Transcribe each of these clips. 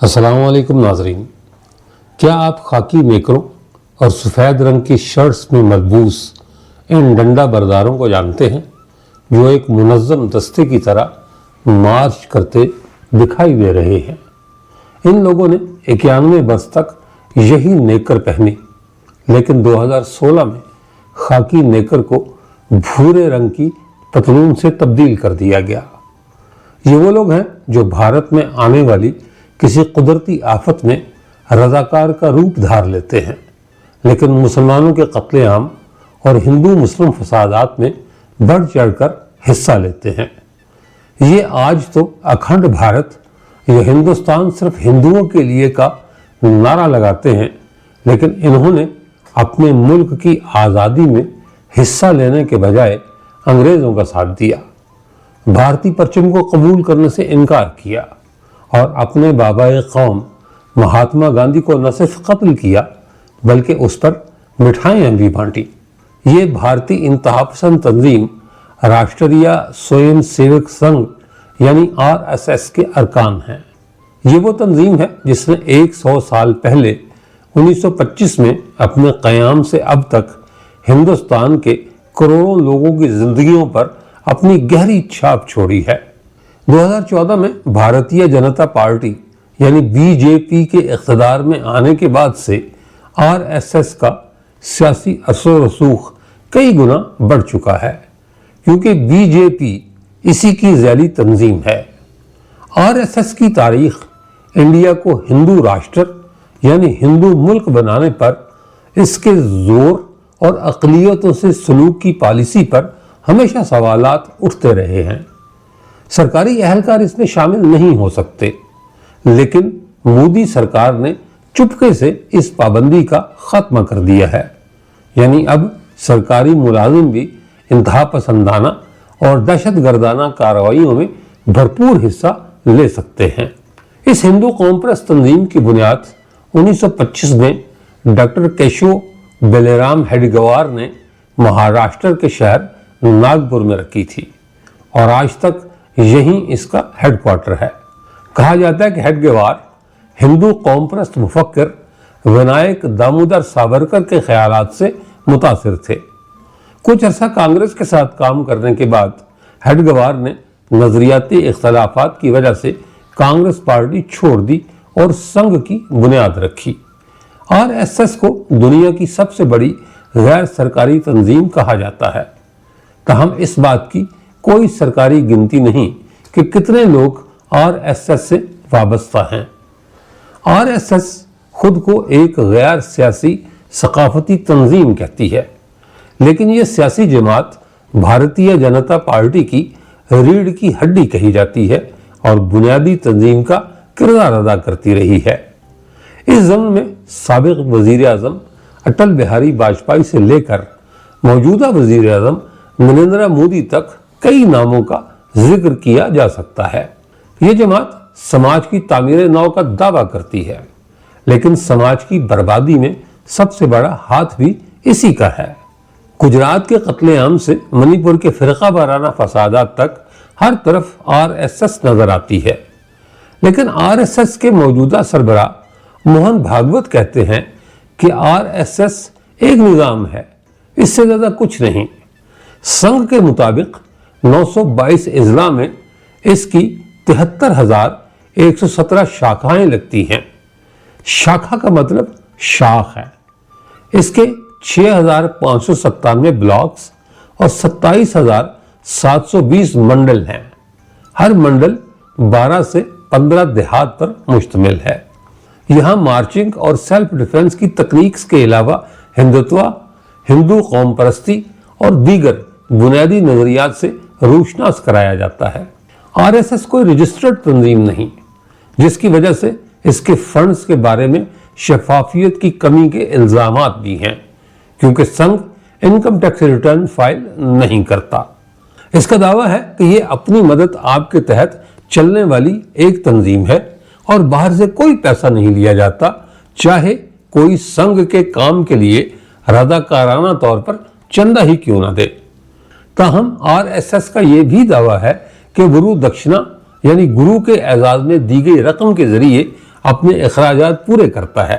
السلام علیکم ناظرین، کیا آپ خاکی نیکروں اور سفید رنگ کی شرٹس میں ملبوس ان ڈنڈا برداروں کو جانتے ہیں جو ایک منظم دستے کی طرح مارچ کرتے دکھائی دے رہے ہیں؟ ان لوگوں نے 91 برس تک یہی نیکر پہنی، لیکن 2016 میں خاکی نیکر کو بھورے رنگ کی پتلون سے تبدیل کر دیا گیا۔ یہ وہ لوگ ہیں جو بھارت میں آنے والی کسی قدرتی آفت میں رضاکار کا روپ دھار لیتے ہیں، لیکن مسلمانوں کے قتل عام اور ہندو مسلم فسادات میں بڑھ چڑھ کر حصہ لیتے ہیں۔ یہ آج تو اکھنڈ بھارت یا ہندوستان صرف ہندوؤں کے لیے کا نعرہ لگاتے ہیں، لیکن انہوں نے اپنے ملک کی آزادی میں حصہ لینے کے بجائے انگریزوں کا ساتھ دیا، بھارتی پرچم کو قبول کرنے سے انکار کیا اور اپنے بابائے قوم مہاتما گاندھی کو نہ صرف قتل کیا بلکہ اس پر مٹھائیاں بھی بانٹی۔ یہ بھارتی انتہا پسند تنظیم راشٹریہ سویم سیوک سنگھ یعنی RSS کے ارکان ہیں۔ یہ وہ تنظیم ہے جس نے 100 سال پہلے 1925 میں اپنے قیام سے اب تک ہندوستان کے کروڑوں لوگوں کی زندگیوں پر اپنی گہری چھاپ چھوڑی ہے۔ 2014 میں بھارتیہ جنتا پارٹی یعنی BJP کے اقتدار میں آنے کے بعد سے RSS کا سیاسی اثر و رسوخ کئی گنا بڑھ چکا ہے، کیونکہ BJP اسی کی ذیلی تنظیم ہے۔ RSS کی تاریخ انڈیا کو ہندو راشٹر یعنی ہندو ملک بنانے پر اس کے زور اور اقلیتوں سے سلوک کی پالیسی پر ہمیشہ سوالات اٹھتے رہے ہیں۔ سرکاری اہلکار اس میں شامل نہیں ہو سکتے، لیکن مودی سرکار نے چپکے سے اس پابندی کا خاتمہ کر دیا ہے، یعنی اب سرکاری ملازم بھی انتہا پسندانہ اور دہشت گردانہ کارروائیوں میں بھرپور حصہ لے سکتے ہیں۔ اس ہندو قوم پرست تنظیم کی بنیاد 1925 میں ڈاکٹر کیشو بیلرام ہیڈگوار نے مہاراشٹر کے شہر ناگپور میں رکھی تھی، اور آج تک یہیں اس کا ہیڈ کوارٹر ہے۔ کہا جاتا ہے کہ ہیڈگوار ہندو قوم پرست مفکر ونائک دامودر ساورکر کے خیالات سے متاثر تھے۔ کچھ عرصہ کانگریس کے ساتھ کام کرنے کے بعد ہیڈگوار نے نظریاتی اختلافات کی وجہ سے کانگریس پارٹی چھوڑ دی اور سنگھ کی بنیاد رکھی۔ RSS کو دنیا کی سب سے بڑی غیر سرکاری تنظیم کہا جاتا ہے، تاہم اس بات کی کوئی سرکاری گنتی نہیں کہ کتنے لوگ RSS سے وابستہ ہیں۔ RSS خود کو ایک غیر سیاسی ثقافتی تنظیم کہتی ہے، لیکن یہ سیاسی جماعت بھارتیہ جنتا پارٹی کی ریڑھ کی ہڈی کہی جاتی ہے اور بنیادی تنظیم کا کردار ادا کرتی رہی ہے۔ اس ضمن میں سابق وزیر اعظم اٹل بہاری واجپئی سے لے کر موجودہ وزیر اعظم نریندر مودی تک کئی ناموں کا ذکر کیا جا سکتا ہے۔ یہ جماعت سماج کی تعمیر نو کا دعویٰ کرتی ہے، لیکن سماج کی بربادی میں سب سے بڑا ہاتھ بھی اسی کا ہے۔ گجرات کے قتل عام سے منی پور کے فرقہ وارانہ فسادات تک ہر طرف RSS نظر آتی ہے، لیکن RSS کے موجودہ سربراہ موہن بھاگوت کہتے ہیں کہ RSS ایک نظام ہے، اس سے زیادہ کچھ نہیں۔ سنگھ کے مطابق 922 اضلاع میں اس کی 73,117 شاخائیں لگتی ہیں۔ شاخہ کا مطلب شاخ ہے۔ اس کے 6,597 بلاکس اور 27,720 منڈل ہیں۔ ہر منڈل 12 سے 15 دیہات پر مشتمل ہے۔ یہاں مارچنگ اور سیلف ڈیفنس کی تکنیکس کے علاوہ ہندوتوا، ہندو قوم پرستی اور دیگر بنیادی نظریات سے روشناس کرایا جاتا ہے۔ RSS کوئی رجسٹرڈ تنظیم نہیں، جس کی وجہ سے اس کے فنڈز کے بارے میں شفافیت کی کمی کے الزامات بھی ہیں، کیونکہ Singh income tax return file نہیں کرتا۔ اس کا دعویٰ ہے کہ یہ اپنی مدد آپ کے تحت چلنے والی ایک تنظیم ہے اور باہر سے کوئی پیسہ نہیں لیا جاتا، چاہے کوئی سنگھ کے کام کے لیے رضاکارانہ طور پر چندہ ہی کیوں نہ دے۔ تاہم RSS کا یہ بھی دعویٰ ہے کہ گرو دکشنا یعنی گرو کے اعزاز میں دی گئی رقم کے ذریعے اپنے اخراجات پورے کرتا ہے۔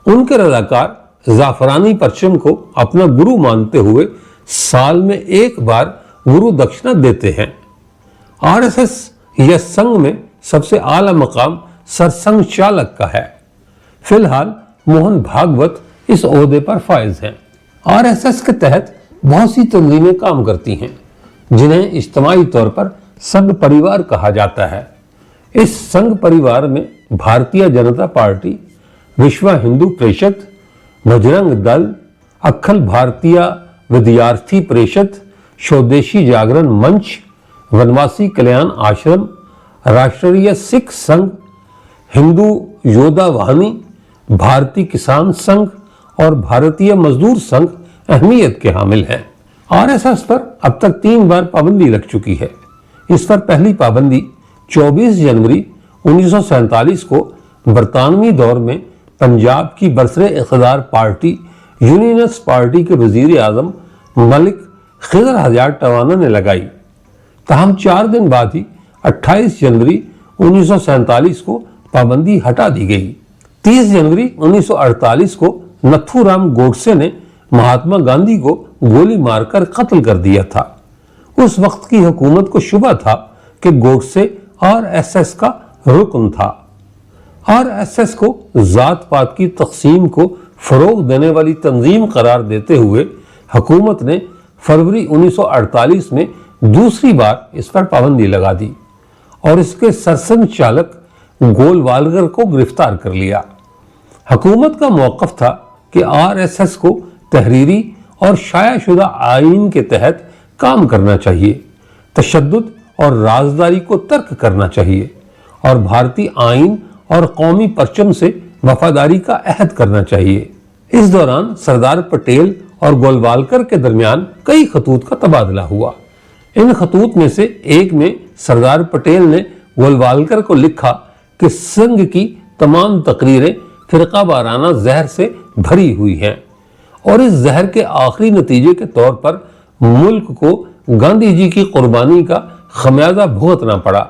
ان کے رضاکار زعفرانی پرچم کو اپنا گرو مانتے ہوئے سال میں ایک بار گرو دکشنا دیتے ہیں۔ آر ایس ایس یا سنگھ میں سب سے اعلیٰ مقام سرسنگھ چالک کا ہے۔ فی الحال موہن بھاگوت اس عہدے پر فائز ہیں۔ آر ایس ایس کے تحت بہت سی تنظیمیں کام کرتی ہیں جنہیں اجتماعی طور پر سنگھ پریوار کہا جاتا ہے۔ اس سنگھ پریوار میں بھارتیہ جنتا پارٹی، وشو ہندو پریشد، بجرنگ دل، اکھل بھارتیہ ودیارتھی پریشد، شودیشی جاگرن منچ، ونواسی کلیان آشرم، راشٹریہ سکھ سنگھ، ہندو یودھا واہنی، بھارتی کسان سنگھ اور بھارتیہ مزدور سنگھ اہمیت کے حامل ہیں۔ آر ایس ایس پر اب تک 3 بار پابندی لگ چکی ہے۔ اس پر پہلی پابندی 24 جنوری 1947 کو برطانوی دور میں پنجاب کی برسر اقتدار پارٹی یونینسٹ پارٹی کے وزیر اعظم ملک خضر ہزار ٹوانا نے لگائی۔ تاہم 4 دن بعد ہی 28 جنوری 1947 کو پابندی ہٹا دی گئی۔ 30 جنوری 1948 کو نتھو رام گوڈسے نے مہاتما گاندھی کو گولی مار کر قتل کر دیا تھا۔ اس وقت کی حکومت کو شبہ تھا کہ گوڈسے آر ایس ایس کا رکن تھا۔ آر ایس ایس کو ذات پات کی تقسیم کو فروغ دینے والی تنظیم قرار دیتے ہوئے حکومت نے فروری 1948 میں دوسری بار اس پر پابندی لگا دی اور اس کے سرسنگھ چالک گولوالکر کو گرفتار کر لیا۔ حکومت کا موقف تھا کہ آر ایس ایس کو تحریری اور شائع شدہ آئین کے تحت کام کرنا چاہیے، تشدد اور رازداری کو ترک کرنا چاہیے اور بھارتی آئین اور قومی پرچم سے وفاداری کا عہد کرنا چاہیے۔ اس دوران سردار پٹیل اور گولوالکر کے درمیان کئی خطوط کا تبادلہ ہوا۔ ان خطوط میں سے ایک میں سردار پٹیل نے گولوالکر کو لکھا کہ سنگھ کی تمام تقریریں فرقہ وارانہ زہر سے بھری ہوئی ہیں اور اس زہر کے آخری نتیجے کے طور پر ملک کو گاندھی جی کی قربانی کا خمیازہ بھگتنا پڑا۔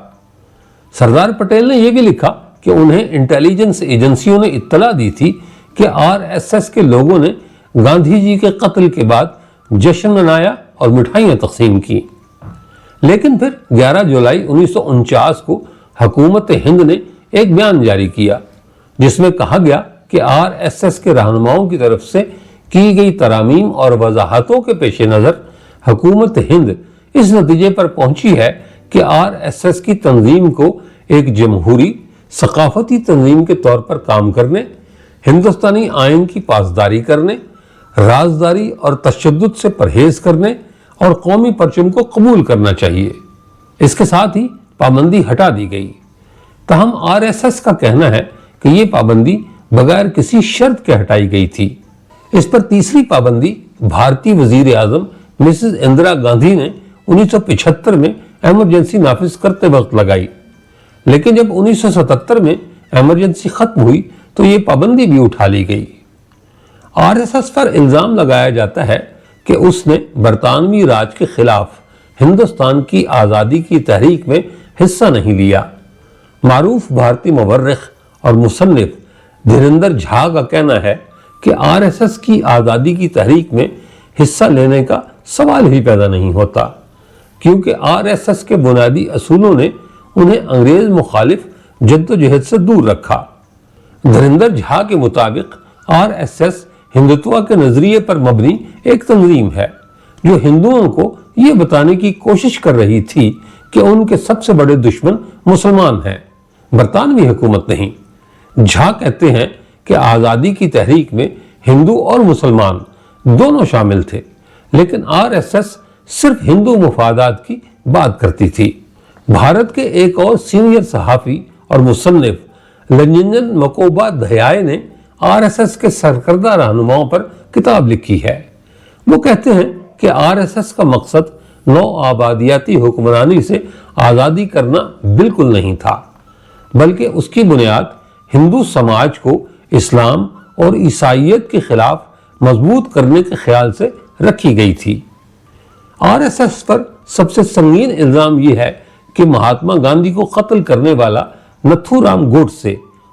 سردار پٹیل نے یہ بھی لکھا کہ انہیں انٹیلیجنس ایجنسیوں نے اطلاع دی تھی کہ آر ایس ایس کے لوگوں نے گاندھی جی کے قتل کے بعد جشن منایا اور مٹھائیاں تقسیم کی۔ لیکن پھر 11 جولائی 1949 کو حکومت ہند نے ایک بیان جاری کیا جس میں کہا گیا کہ آر ایس ایس کے رہنماؤں کی طرف سے کی گئی ترامیم اور وضاحتوں کے پیش نظر حکومت ہند اس نتیجے پر پہنچی ہے کہ آر ایس ایس کی تنظیم کو ایک جمہوری ثقافتی تنظیم کے طور پر کام کرنے، ہندوستانی آئین کی پاسداری کرنے، رازداری اور تشدد سے پرہیز کرنے اور قومی پرچم کو قبول کرنا چاہیے۔ اس کے ساتھ ہی پابندی ہٹا دی گئی۔ تاہم آر ایس ایس کا کہنا ہے کہ یہ پابندی بغیر کسی شرط کے ہٹائی گئی تھی۔ اس پر تیسری پابندی بھارتی وزیر اعظم مسز اندرا گاندھی نے 1975 میں ایمرجنسی نافذ کرتے وقت لگائی، لیکن جب 1977 میں ایمرجنسی ختم ہوئی تو یہ پابندی بھی اٹھا لی گئی۔ آر ایس ایس پر الزام لگایا جاتا ہے کہ اس نے برطانوی راج کے خلاف ہندوستان کی آزادی کی تحریک میں حصہ نہیں لیا۔ معروف بھارتی مورخ اور مصنف دھیریندر جھا کا کہنا ہے کہ آر ایس ایس کی آزادی کی تحریک میں حصہ لینے کا سوال ہی پیدا نہیں ہوتا، کیونکہ آر ایس ایس کے بنیادی اصولوں نے انہیں انگریز مخالف جدوجہد سے دور رکھا۔ دھیریندر جھا کے مطابق آر ایس ایس ہندوتوا کے نظریے پر مبنی ایک تنظیم ہے جو ہندوؤں کو یہ بتانے کی کوشش کر رہی تھی کہ ان کے سب سے بڑے دشمن مسلمان ہیں، برطانوی حکومت نہیں۔ جھا کہتے ہیں کہ آزادی کی تحریک میں ہندو اور مسلمان دونوں شامل تھے، لیکن آر ایس ایس صرف ہندو مفادات کی بات کرتی تھی۔ بھارت کے ایک اور سینئر صحافی اور مصنف لنجن مکوبادھیائے نے آر ایس ایس کے سرکردہ رہنماؤں پر کتاب لکھی ہے۔ وہ کہتے ہیں کہ آر ایس ایس کا مقصد نو آبادیاتی حکمرانی سے آزادی کرنا بالکل نہیں تھا، بلکہ اس کی بنیاد ہندو سماج کو اسلام اور عیسائیت کے خلاف مضبوط کرنے کے خیال سے رکھی گئی تھی۔ آر ایس ایس پر سب سے سنگین الزام یہ ہے کہ مہاتما گاندھی کو قتل کرنے والا نتھو رام گوڈسے